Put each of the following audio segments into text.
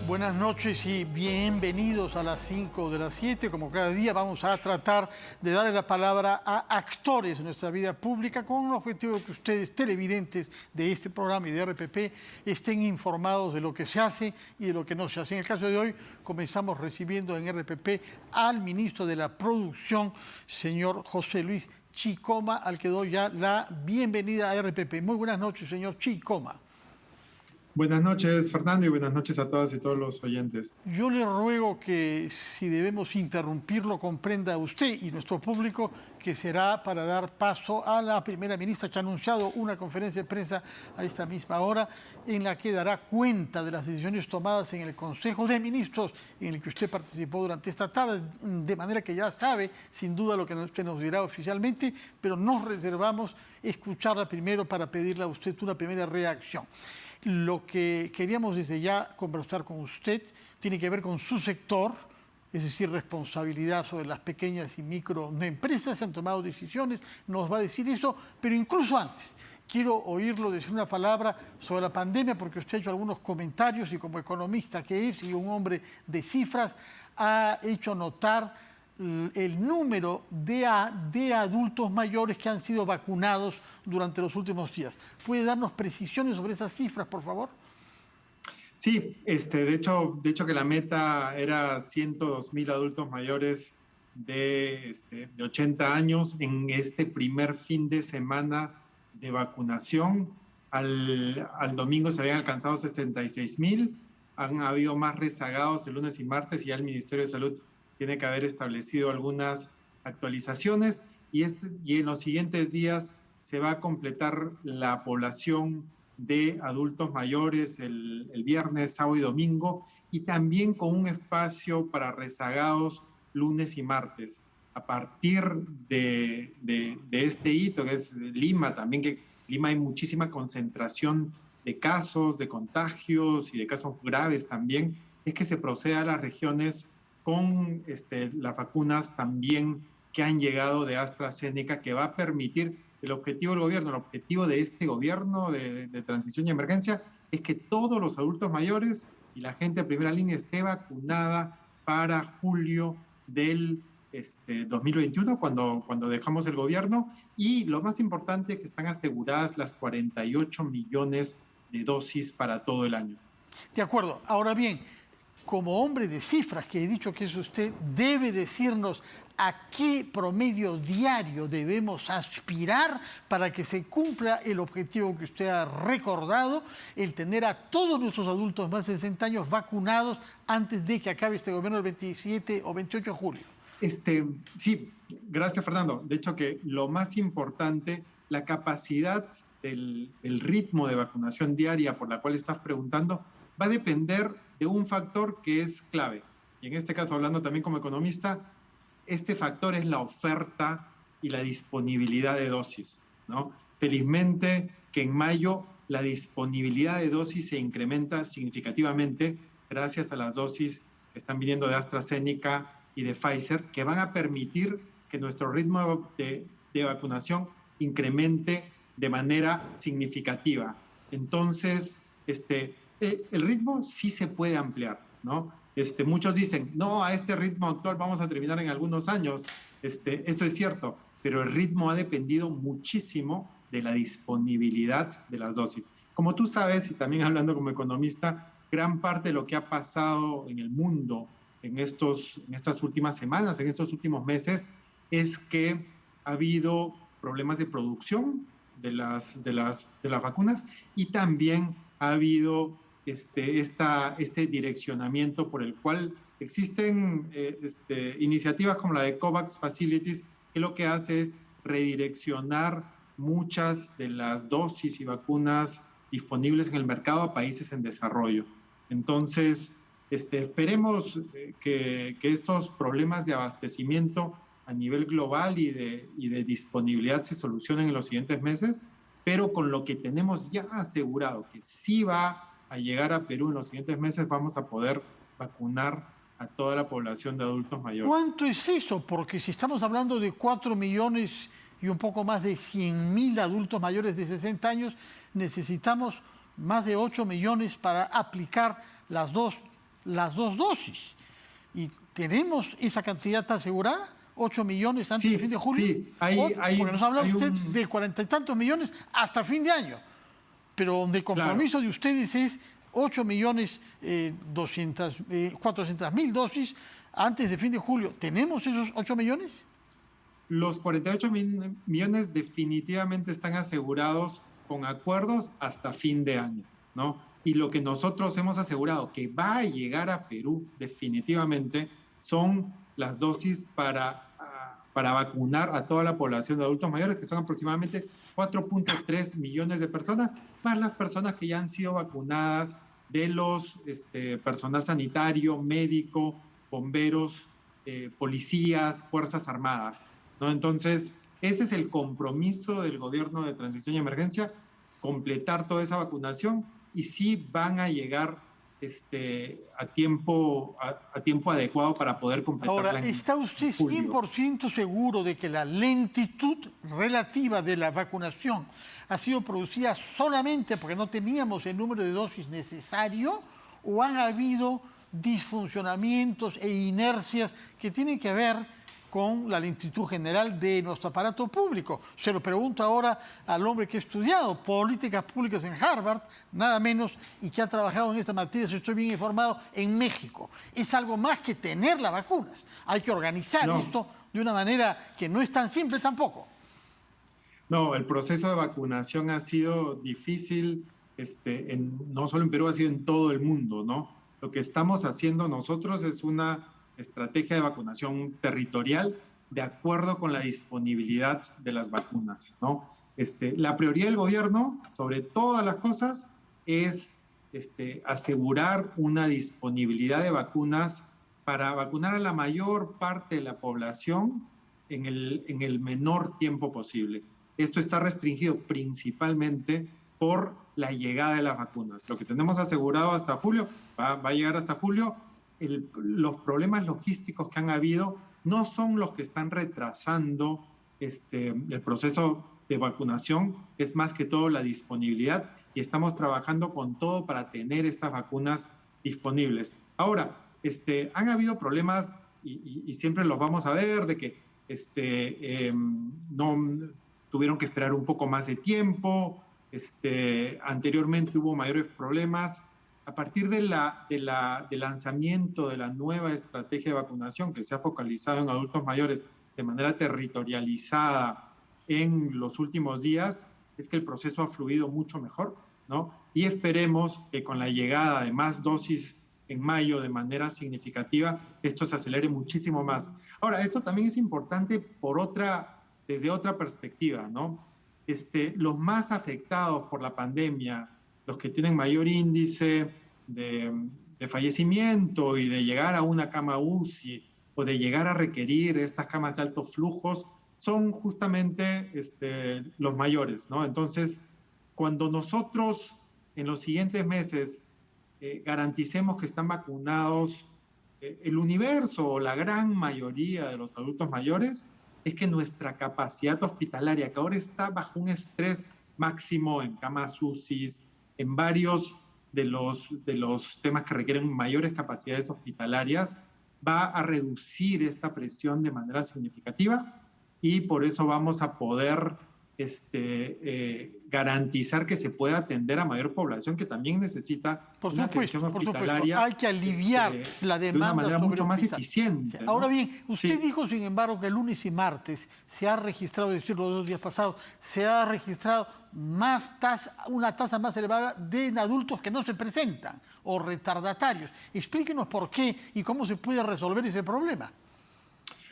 Buenas noches y bienvenidos a las 5 de las 7. Como cada día vamos a tratar de darle la palabra a actores de nuestra vida pública con el objetivo de que ustedes, televidentes de este programa y de RPP, estén informados de lo que se hace y de lo que no se hace. En el caso de hoy comenzamos recibiendo en RPP al ministro de la Producción, señor José Luis Chicoma, al que doy ya la bienvenida a RPP. Muy buenas noches, señor Chicoma. Buenas noches, Fernando, y buenas noches a todas y todos los oyentes. Yo le ruego que si debemos interrumpirlo, comprenda usted y nuestro público que será para dar paso a la primera ministra, que ha anunciado una conferencia de prensa a esta misma hora en la que dará cuenta de las decisiones tomadas en el Consejo de Ministros en el que usted participó durante esta tarde, de manera que ya sabe sin duda lo que usted nos dirá oficialmente, pero nos reservamos escucharla primero para pedirle a usted una primera reacción. Lo que queríamos desde ya conversar con usted tiene que ver con su sector, es decir, responsabilidad sobre las pequeñas y microempresas. Se han tomado decisiones, nos va a decir eso, pero incluso antes quiero oírlo decir una palabra sobre la pandemia, porque usted ha hecho algunos comentarios y como economista que es y un hombre de cifras, ha hecho notar el número de adultos mayores que han sido vacunados durante los últimos días. ¿Puede darnos precisiones sobre esas cifras, por favor? Sí, de hecho que la meta era 102,000 adultos mayores de 80 años en este primer fin de semana de vacunación. Al domingo se habían alcanzado 66,000. Han habido más rezagados el lunes y martes y ya el Ministerio de Salud tiene que haber establecido algunas actualizaciones y en los siguientes días se va a completar la población de adultos mayores el viernes, sábado y domingo, y también con un espacio para rezagados lunes y martes. A partir de este hito, que es Lima, también que Lima hay muchísima concentración de casos, de contagios y de casos graves también, es que se procede a las regiones con las vacunas también que han llegado de AstraZeneca, que va a permitir el objetivo del gobierno, el objetivo de este gobierno de transición y emergencia, es que todos los adultos mayores y la gente de primera línea esté vacunada para julio del 2021, cuando dejamos el gobierno. Y lo más importante es que están aseguradas las 48 millones de dosis para todo el año. De acuerdo. Ahora bien, como hombre de cifras, que he dicho que es usted, debe decirnos a qué promedio diario debemos aspirar para que se cumpla el objetivo que usted ha recordado, el tener a todos nuestros adultos más de 60 años vacunados antes de que acabe este gobierno el 27 o 28 de julio. Sí, gracias, Fernando. De hecho, que lo más importante, la capacidad el ritmo de vacunación diaria por la cual estás preguntando, va a depender de un factor que es clave. Y en este caso, hablando también como economista, este factor es la oferta y la disponibilidad de dosis, ¿no? Felizmente que en mayo la disponibilidad de dosis se incrementa significativamente gracias a las dosis que están viniendo de AstraZeneca y de Pfizer, que van a permitir que nuestro ritmo de vacunación incremente de manera significativa. Entonces, el ritmo sí se puede ampliar, ¿no? Muchos dicen, no, a este ritmo actual vamos a terminar en algunos años. Eso es cierto, pero el ritmo ha dependido muchísimo de la disponibilidad de las dosis. Como tú sabes, y también hablando como economista, gran parte de lo que ha pasado en el mundo en estas últimas semanas, en estos últimos meses, es que ha habido problemas de producción de las vacunas y también ha habido este direccionamiento por el cual existen iniciativas como la de COVAX Facilities, que lo que hace es redireccionar muchas de las dosis y vacunas disponibles en el mercado a países en desarrollo. Entonces, esperemos que estos problemas de abastecimiento a nivel global y de disponibilidad se solucionen en los siguientes meses, pero con lo que tenemos ya asegurado que sí va a llegar a Perú en los siguientes meses, vamos a poder vacunar a toda la población de adultos mayores. ¿Cuánto es eso? Porque si estamos hablando de 4 millones y un poco más de 100,000 adultos mayores de 60 años, necesitamos más de 8 millones para aplicar las dos las 2 dosis. ¿Y tenemos esa cantidad asegurada? 8 millones antes del fin de julio. Sí, porque nos habla usted de 40 y tantos millones hasta fin de año. Pero donde el compromiso de ustedes es 8 millones 400.000 dosis antes de fin de julio. ¿Tenemos esos 8 millones? Los 48 millones definitivamente están asegurados con acuerdos hasta fin de año, ¿no? Y lo que nosotros hemos asegurado que va a llegar a Perú definitivamente son las dosis para vacunar a toda la población de adultos mayores, que son aproximadamente 4.3 millones de personas, más las personas que ya han sido vacunadas de los personal sanitario, médico, bomberos, policías, fuerzas armadas, ¿no? Entonces, ese es el compromiso del gobierno de transición y emergencia, completar toda esa vacunación, y sí van a llegar a tiempo adecuado para poder completarla. Ahora, ¿está usted 100% seguro de que la lentitud relativa de la vacunación ha sido producida solamente porque no teníamos el número de dosis necesario, o han habido disfuncionamientos e inercias que tienen que ver con la lentitud general de nuestro aparato público? Se lo pregunto ahora al hombre que ha estudiado políticas públicas en Harvard, nada menos, y que ha trabajado en esta materia, si estoy bien informado, en México. Es algo más que tener las vacunas. Hay que organizar esto de una manera que no es tan simple tampoco. No, el proceso de vacunación ha sido difícil, no solo en Perú, ha sido en todo el mundo, ¿no? Lo que estamos haciendo nosotros es una estrategia de vacunación territorial de acuerdo con la disponibilidad de las vacunas, ¿no? La prioridad del gobierno, sobre todas las cosas, es asegurar una disponibilidad de vacunas para vacunar a la mayor parte de la población en el menor tiempo posible. Esto está restringido principalmente por la llegada de las vacunas. Lo que tenemos asegurado hasta julio, va a llegar hasta julio. Los problemas logísticos que han habido no son los que están retrasando el proceso de vacunación, es más que todo la disponibilidad, y estamos trabajando con todo para tener estas vacunas disponibles. Ahora, han habido problemas, y siempre los vamos a ver, de que no tuvieron que esperar un poco más de tiempo, anteriormente hubo mayores problemas. A partir del lanzamiento de la nueva estrategia de vacunación, que se ha focalizado en adultos mayores de manera territorializada en los últimos días, es que el proceso ha fluido mucho mejor, ¿no? Y esperemos que con la llegada de más dosis en mayo de manera significativa, esto se acelere muchísimo más. Ahora, esto también es importante desde otra perspectiva, ¿no? Los más afectados por la pandemia, los que tienen mayor índice de fallecimiento y de llegar a una cama UCI o de llegar a requerir estas camas de altos flujos, son justamente los mayores, ¿no? Entonces, cuando nosotros en los siguientes meses garanticemos que están vacunados el universo o la gran mayoría de los adultos mayores, es que nuestra capacidad hospitalaria, que ahora está bajo un estrés máximo en camas UCI, en varios de los temas que requieren mayores capacidades hospitalarias, va a reducir esta presión de manera significativa, y por eso vamos a poder garantizar que se pueda atender a mayor población que también necesita una atención hospitalaria. Hay que aliviar la demanda de una manera mucho más eficiente. Sí. Ahora bien, usted dijo, sin embargo, que el lunes y martes se ha registrado, es decir, los 2 días pasados, se ha registrado una tasa más elevada de adultos que no se presentan o retardatarios. Explíquenos por qué y cómo se puede resolver ese problema.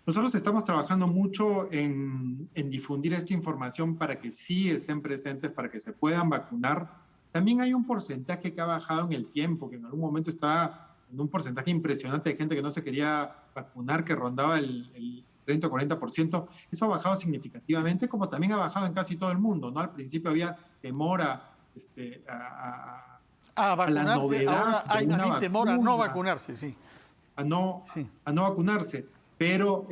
Nosotros estamos trabajando mucho en difundir esta información para que sí estén presentes, para que se puedan vacunar. También hay un porcentaje que ha bajado en el tiempo, que en algún momento estaba en un porcentaje impresionante de gente que no se quería vacunar, que rondaba el 30 o 40%. Eso ha bajado significativamente, como también ha bajado en casi todo el mundo, ¿no? Al principio había temor a la novedad. Ahora hay también temor a no vacunarse, sí. A no vacunarse. Pero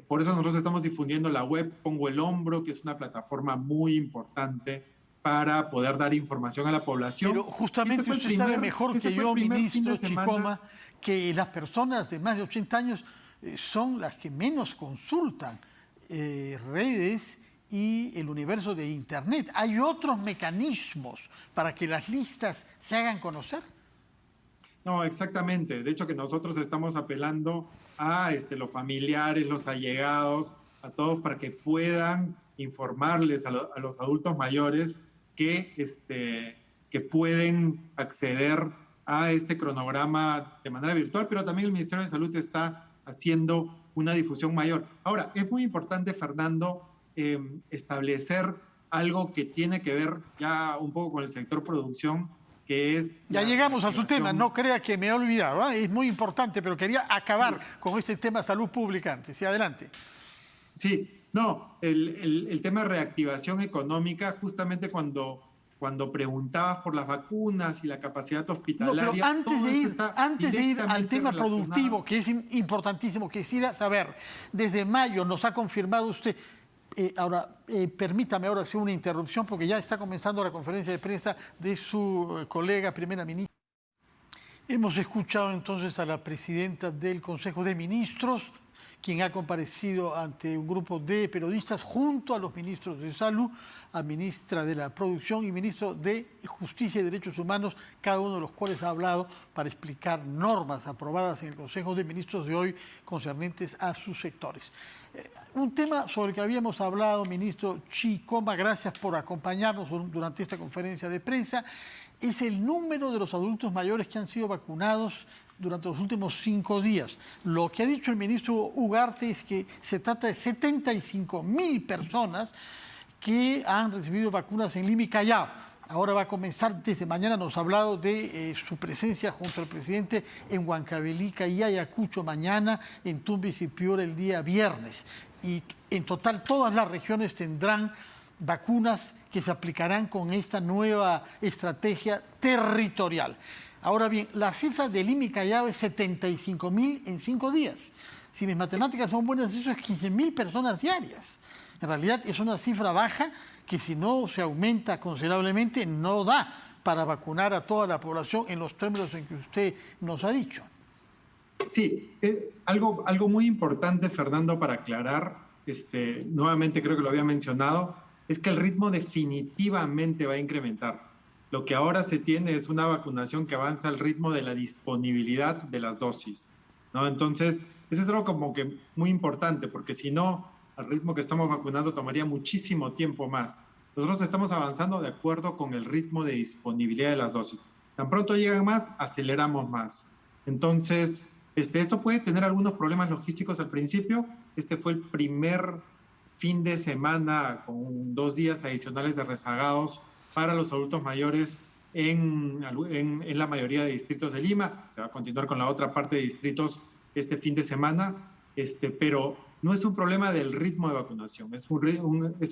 por eso nosotros estamos difundiendo la web Pongo el Hombro, que es una plataforma muy importante para poder dar información a la población. Pero justamente usted sabe mejor que yo, ministro Chicoma, que las personas de más de 80 años son las que menos consultan redes y el universo de Internet. ¿Hay otros mecanismos para que las listas se hagan conocer? No, exactamente. De hecho, que nosotros estamos apelando a los familiares, los allegados, a todos para que puedan informarles a los adultos mayores que pueden acceder a este cronograma de manera virtual, pero también el Ministerio de Salud está haciendo una difusión mayor. Ahora, es muy importante, Fernando, establecer algo que tiene que ver ya un poco con el sector producción, que es... Ya llegamos a su tema, no crea que me he olvidado, ¿eh? Es muy importante, pero quería acabar con este tema de salud pública antes. Sí, adelante. Sí, no, el tema de reactivación económica, justamente cuando preguntabas por las vacunas y la capacidad hospitalaria... No, pero antes de ir al tema productivo, que es importantísimo, quisiera saber, desde mayo nos ha confirmado usted... permítame ahora hacer una interrupción porque ya está comenzando la conferencia de prensa de su colega primera ministra. Hemos escuchado entonces a la presidenta del Consejo de Ministros, quien ha comparecido ante un grupo de periodistas junto a los ministros de Salud, a ministra de la Producción y ministro de Justicia y Derechos Humanos, cada uno de los cuales ha hablado para explicar normas aprobadas en el Consejo de Ministros de hoy concernientes a sus sectores. Un tema sobre el que habíamos hablado, ministro Chicoma, gracias por acompañarnos durante esta conferencia de prensa, es el número de los adultos mayores que han sido vacunados durante los últimos 5 días. Lo que ha dicho el ministro Ugarte es que se trata de 75.000 personas que han recibido vacunas en Lima y Callao. Ahora va a comenzar, desde mañana nos ha hablado de su presencia junto al presidente en Huancavelica y Ayacucho mañana, en Tumbes y Piura el día viernes. Y en total todas las regiones tendrán vacunas que se aplicarán con esta nueva estrategia territorial. Ahora bien, la cifra de Lima y Callao es 75.000 en 5 días. Si mis matemáticas son buenas, eso es 15.000 personas diarias. En realidad es una cifra baja que si no se aumenta considerablemente no da para vacunar a toda la población en los términos en que usted nos ha dicho. Sí, algo muy importante, Fernando, para aclarar, nuevamente creo que lo había mencionado, es que el ritmo definitivamente va a incrementar. Lo que ahora se tiene es una vacunación que avanza al ritmo de la disponibilidad de las dosis, ¿no? Entonces, eso es algo como que muy importante, porque si no, al ritmo que estamos vacunando tomaría muchísimo tiempo más. Nosotros estamos avanzando de acuerdo con el ritmo de disponibilidad de las dosis. Tan pronto llegan más, aceleramos más. Entonces, esto puede tener algunos problemas logísticos al principio. Este fue el primer fin de semana con 2 días adicionales de rezagados para los adultos mayores en la mayoría de distritos de Lima. Se va a continuar con la otra parte de distritos este fin de semana, pero no es un problema del ritmo de vacunación, es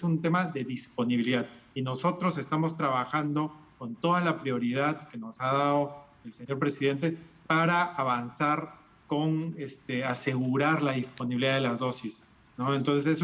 un tema de disponibilidad. Y nosotros estamos trabajando con toda la prioridad que nos ha dado el señor presidente para avanzar con asegurar la disponibilidad de las dosis, ¿no? Entonces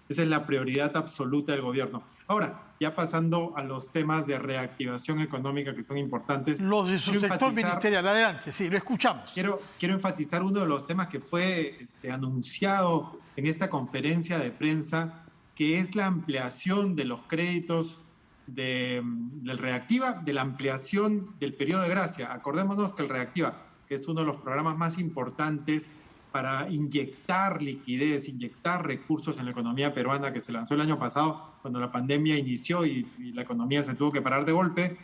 esa es la prioridad absoluta del gobierno. Ahora, ya pasando a los temas de reactivación económica que son importantes. Los de su sector ministerial, adelante, sí, lo escuchamos. Quiero enfatizar uno de los temas que fue anunciado en esta conferencia de prensa, que es la ampliación de los créditos del Reactiva, de la ampliación del periodo de gracia. Acordémonos que el Reactiva, que es uno de los programas más importantes para inyectar liquidez, inyectar recursos en la economía peruana, que se lanzó el año pasado cuando la pandemia inició y la economía se tuvo que parar de golpe.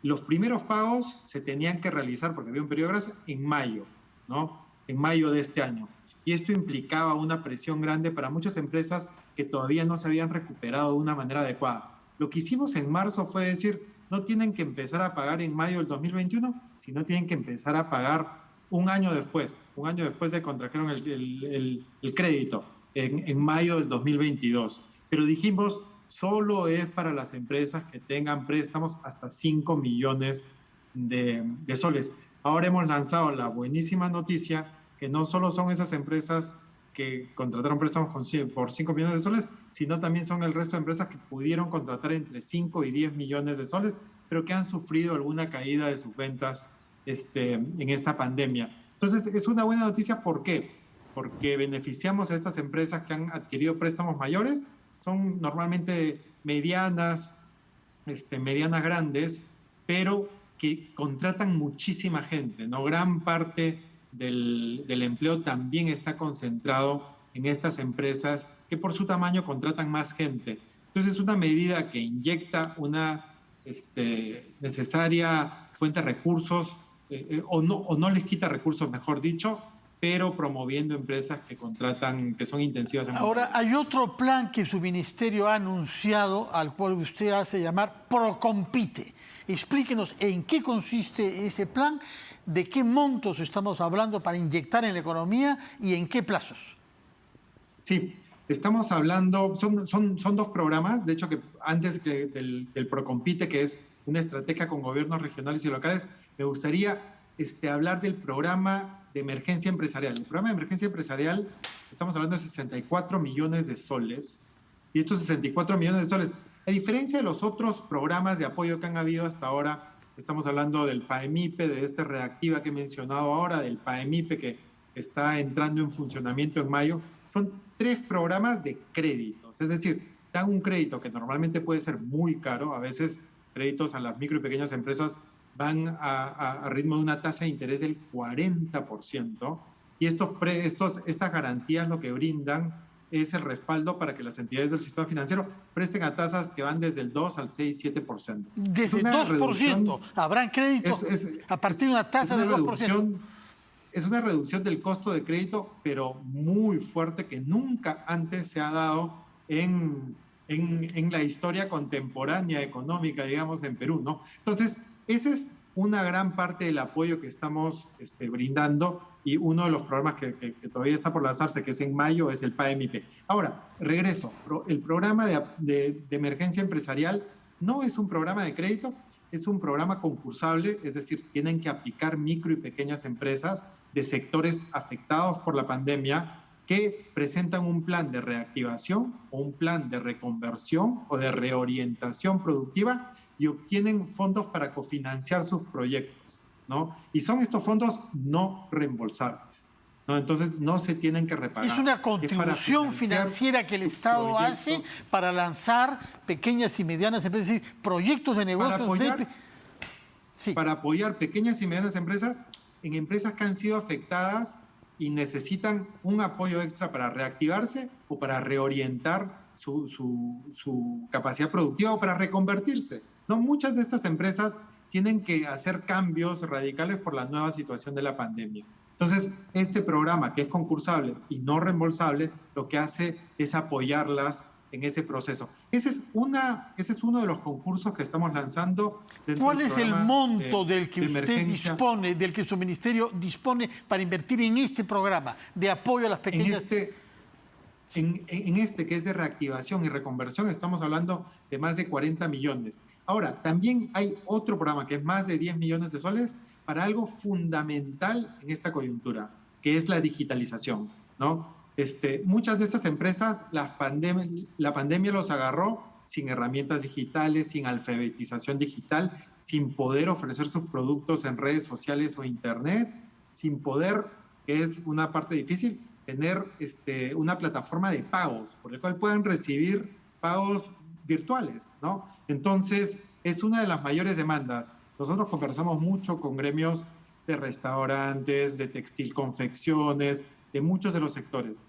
Los primeros pagos se tenían que realizar, porque había un periodo de gracia, en mayo, ¿no? En mayo de este año. Y esto implicaba una presión grande para muchas empresas que todavía no se habían recuperado de una manera adecuada. Lo que hicimos en marzo fue decir, no tienen que empezar a pagar en mayo del 2021, sino tienen que empezar a pagar un año después de contrajeron el crédito, en mayo del 2022. Pero dijimos, solo es para las empresas que tengan préstamos hasta 5 millones de soles. Ahora hemos lanzado la buenísima noticia que no solo son esas empresas que contrataron préstamos por 5 millones de soles, sino también son el resto de empresas que pudieron contratar entre 5 y 10 millones de soles, pero que han sufrido alguna caída de sus ventas en esta pandemia. Entonces, es una buena noticia. ¿Por qué? Porque beneficiamos a estas empresas que han adquirido préstamos mayores, son normalmente medianas grandes, pero que contratan muchísima gente, ¿no? Gran parte del empleo también está concentrado en estas empresas que por su tamaño contratan más gente. Entonces es una medida que inyecta una necesaria fuente de recursos, o no les quita recursos, mejor dicho, pero promoviendo empresas que contratan, que son intensivas. Ahora, hay otro plan que su ministerio ha anunciado, al cual usted hace llamar Procompite. Explíquenos en qué consiste ese plan, de qué montos estamos hablando para inyectar en la economía y en qué plazos. Sí, estamos hablando, son 2 programas, de hecho que antes del Procompite, que es una estrategia con gobiernos regionales y locales, me gustaría hablar del programa de emergencia empresarial. El programa de emergencia empresarial, estamos hablando de 64 millones de soles, y estos 64 millones de soles, a diferencia de los otros programas de apoyo que han habido hasta ahora, estamos hablando del FAEMIPE, de Reactiva que he mencionado ahora, del PAEMIPE que está entrando en funcionamiento en mayo, son 3 programas de créditos, es decir, dan un crédito que normalmente puede ser muy caro, a veces créditos a las micro y pequeñas empresas van a ritmo de una tasa de interés del 40%, y estas garantías lo que brindan es el respaldo para que las entidades del sistema financiero presten a tasas que van desde el 2 al 6, 7%. Desde el 2%, habrán créditos a partir de una tasa del 2%. Es una reducción del costo de crédito, pero muy fuerte, que nunca antes se ha dado en la historia contemporánea económica, digamos, en Perú, ¿no? Entonces, esa es una gran parte del apoyo que estamos brindando, y uno de los programas que todavía está por lanzarse, que es en mayo, es el PAEMIP. Ahora, regreso. El programa de emergencia empresarial no es un programa de crédito, es un programa concursable, es decir, tienen que aplicar micro y pequeñas empresas de sectores afectados por la pandemia que presentan un plan de reactivación o un plan de reconversión o de reorientación productiva y obtienen fondos para cofinanciar sus proyectos, ¿no? Y son estos fondos no reembolsables, ¿no? Entonces no se tienen que repagar. Es una contribución financiera que el Estado hace para lanzar pequeñas y medianas empresas, es decir, proyectos de negocios. Para apoyar pequeñas y medianas empresas en empresas que han sido afectadas y necesitan un apoyo extra para reactivarse o para reorientar su capacidad productiva o para reconvertirse, ¿no? Muchas de estas empresas tienen que hacer cambios radicales por la nueva situación de la pandemia. Entonces, este programa, que es concursable y no reembolsable, lo que hace es apoyarlas en ese proceso. Ese es uno de los concursos que estamos lanzando. ¿Cuál es el monto del que usted dispone, del que su ministerio dispone para invertir en este programa de apoyo a las pequeñas? En este que es de reactivación y reconversión, estamos hablando de más de 40 millones. Ahora, también hay otro programa que es más de 10 millones de soles para algo fundamental en esta coyuntura, que es la digitalización, ¿no? Muchas de estas empresas, la pandemia los agarró sin herramientas digitales, sin alfabetización digital, sin poder ofrecer sus productos en redes sociales o internet, sin poder, que es una parte difícil, tener una plataforma de pagos por la cual puedan recibir pagos virtuales, ¿no? Entonces, es una de las mayores demandas. Nosotros conversamos mucho con gremios de restaurantes, de textil confecciones, de muchos de los sectores.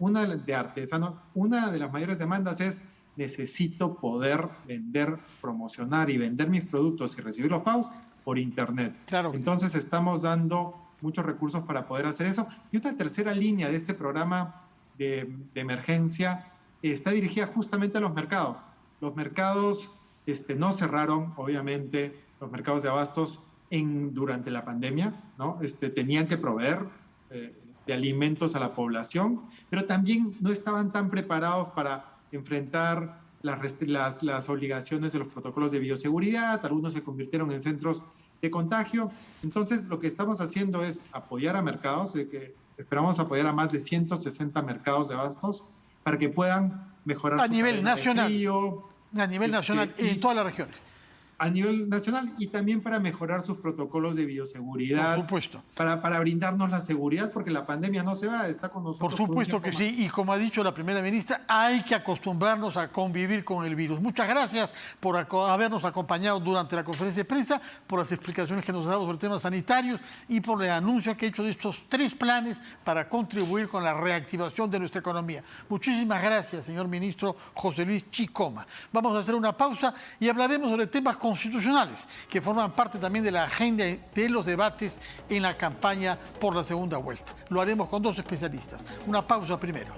De artesanos. Una de las mayores demandas es: necesito poder vender, promocionar y vender mis productos y recibir los pagos por internet. Claro. Entonces, estamos dando muchos recursos para poder hacer eso. Y otra tercera línea de este programa de emergencia está dirigida justamente a los mercados. Los mercados no cerraron, obviamente, los mercados de abastos durante la pandemia, ¿no? Tenían que proveer de alimentos a la población, pero también no estaban tan preparados para enfrentar las obligaciones de los protocolos de bioseguridad. Algunos se convirtieron en centros de contagio. Entonces, lo que estamos haciendo es apoyar a mercados, de que Esperamos apoyar a más de 160 mercados de abastos para que puedan mejorar a nivel nacional, y en todas las regiones. A nivel nacional y también para mejorar sus protocolos de bioseguridad. Por supuesto. Para brindarnos la seguridad, porque la pandemia no se va, está con nosotros. Por supuesto que sí, y como ha dicho la primera ministra, hay que acostumbrarnos a convivir con el virus. Muchas gracias por habernos acompañado durante la conferencia de prensa, por las explicaciones que nos ha dado sobre temas sanitarios y por el anuncio que ha hecho de estos 3 planes para contribuir con la reactivación de nuestra economía. Muchísimas gracias, señor ministro José Luis Chicoma. Vamos a hacer una pausa y hablaremos sobre temas constitucionales que forman parte también de la agenda de los debates en la campaña por la segunda vuelta. Lo haremos con 2 especialistas. Una pausa primero.